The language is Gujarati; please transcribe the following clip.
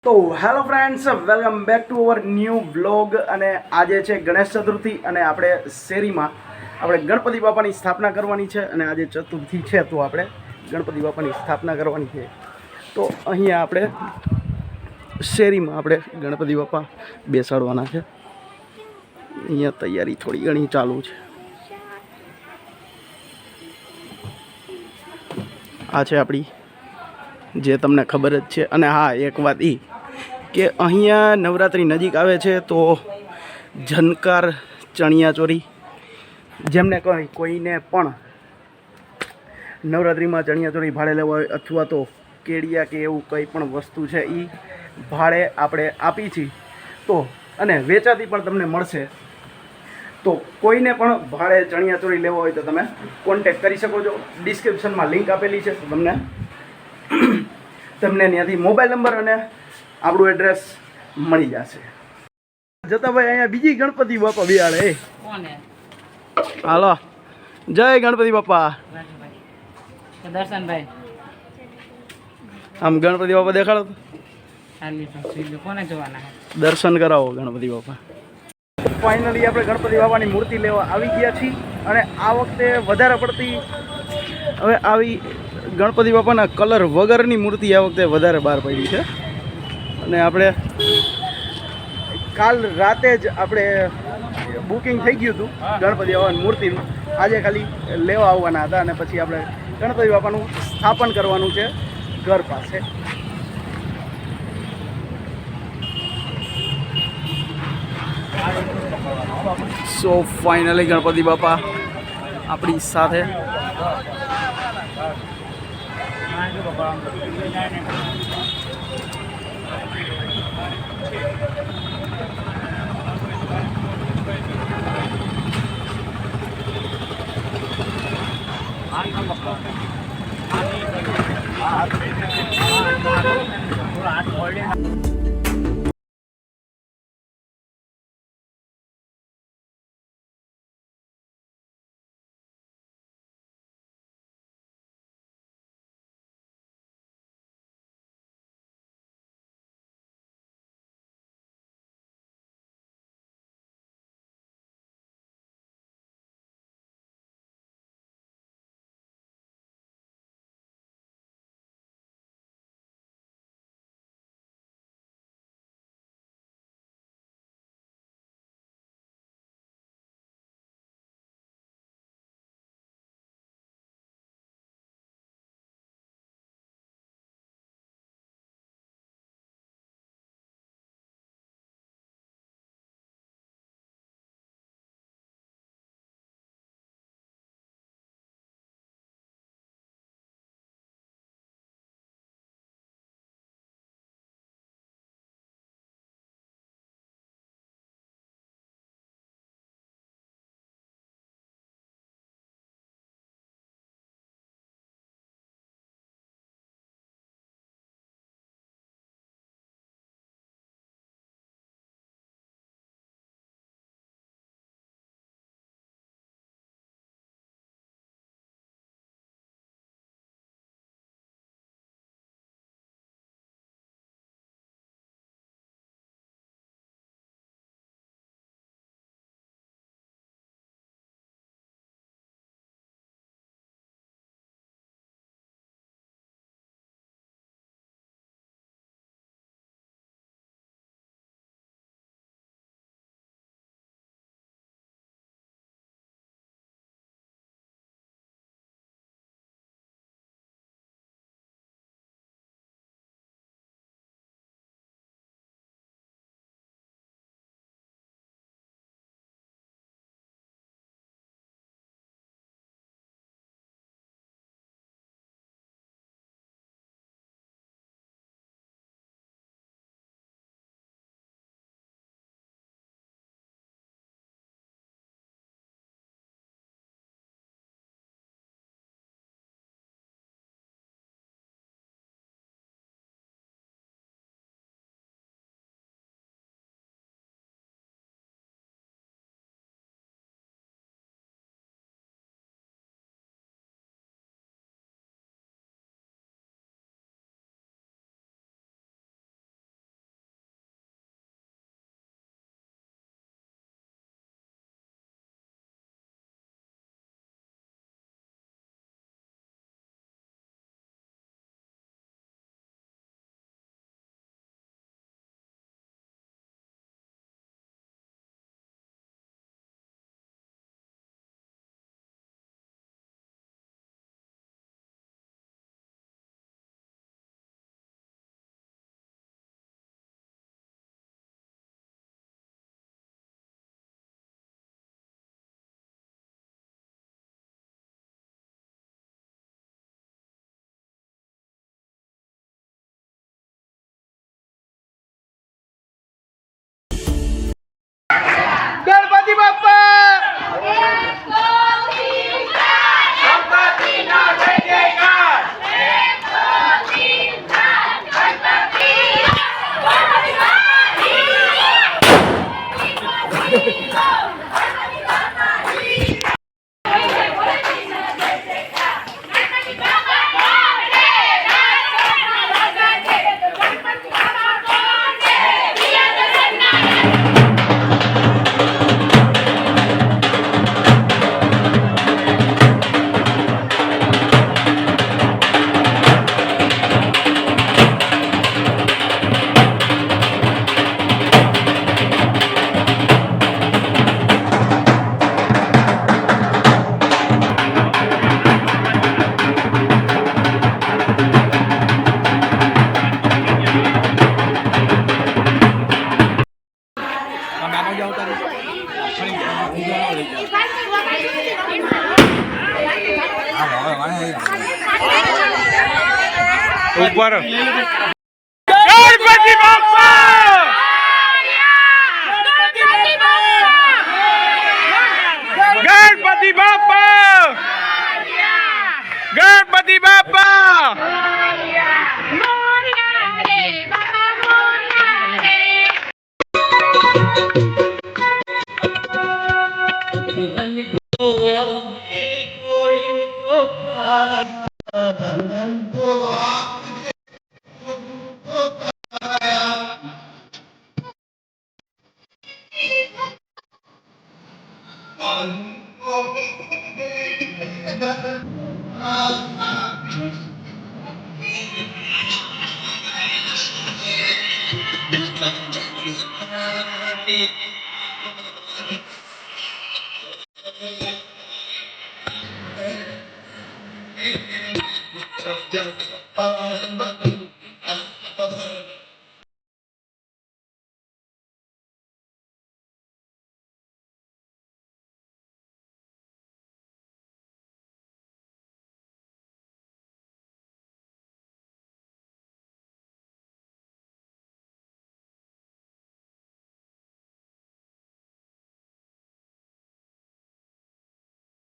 તો hello friends, welcome back to our new vlog. અને આજે છે ગણેશ ચતુર્થી અને આપણે શેરીમાં આપણે ગણપતિ બાપાની સ્થાપના કરવાની છે. અને આજે ચતુર્થી છે તો આપણે ગણપતિ બાપાની સ્થાપના કરવાની છે. તો અહીંયા આપણે શેરીમાં આપણે ગણપતિ બાપા બેસાડવાના છે. અહીંયા તૈયારી થોડી ઘણી ચાલુ છે. આ છે આપણી, જે તમને ખબર જ છે. અને હા, એક વાત એ કે અહીંયા નવરાત્રિ નજીક આવે છે તો ઝનકાર ચણિયાચોળી, જેમને કોઈને પણ નવરાત્રિમાં ચણિયાચોળી ભાડે લેવા હોય અથવા તો કેડિયા કે એવું કંઈ પણ વસ્તુ છે એ ભાડે આપણે આપી છીએ. તો અને વેચાતી પણ તમને મળશે. તો કોઈને પણ ભાડે ચણિયાચોળી લેવા હોય તો તમે કોન્ટેક કરી શકો છો. ડિસ્ક્રિપ્શનમાં લિંક આપેલી છે, તો તમને ત્યાંથી મોબાઈલ નંબર અને આપણું એડ્રેસ મળી જશે. જતા ભાઈ, અહીંયા બીજી ગણપતિ બાપા બિહાડે. હાલો, જય ગણપતિ બાપા. દર્શનભાઈ, આમ ગણપતિ બાપા દેખાડો તો. કોને જોવાના? દર્શન કરાવો ગણપતિ બાપા. ફાઇનલી આપણે ગણપતિ બાપાની મૂર્તિ લેવા આવી ગયા છીએ. અને આ વખતે વધારે પડતી હવે આવી ગણપતિ બાપાના કલર વગરની મૂર્તિ આ વખતે વધારે બહાર પડી છે. અને આપણે કાલ રાતે જ આપણે બુકિંગ થઈ ગયું હતું ગણપતિ બાપાની મૂર્તિનું. આજે ખાલી લેવા આવવાના હતા અને પછી આપણે ગણપતિ બાપાનું સ્થાપન કરવાનું છે ઘર પાસે. સો ફાઇનલી ગણપતિ બાપા આપણી સાથે. ઉભા રહો. ગણપતિ બાપા ગણપતિ બાપા ગણપતિ બાપા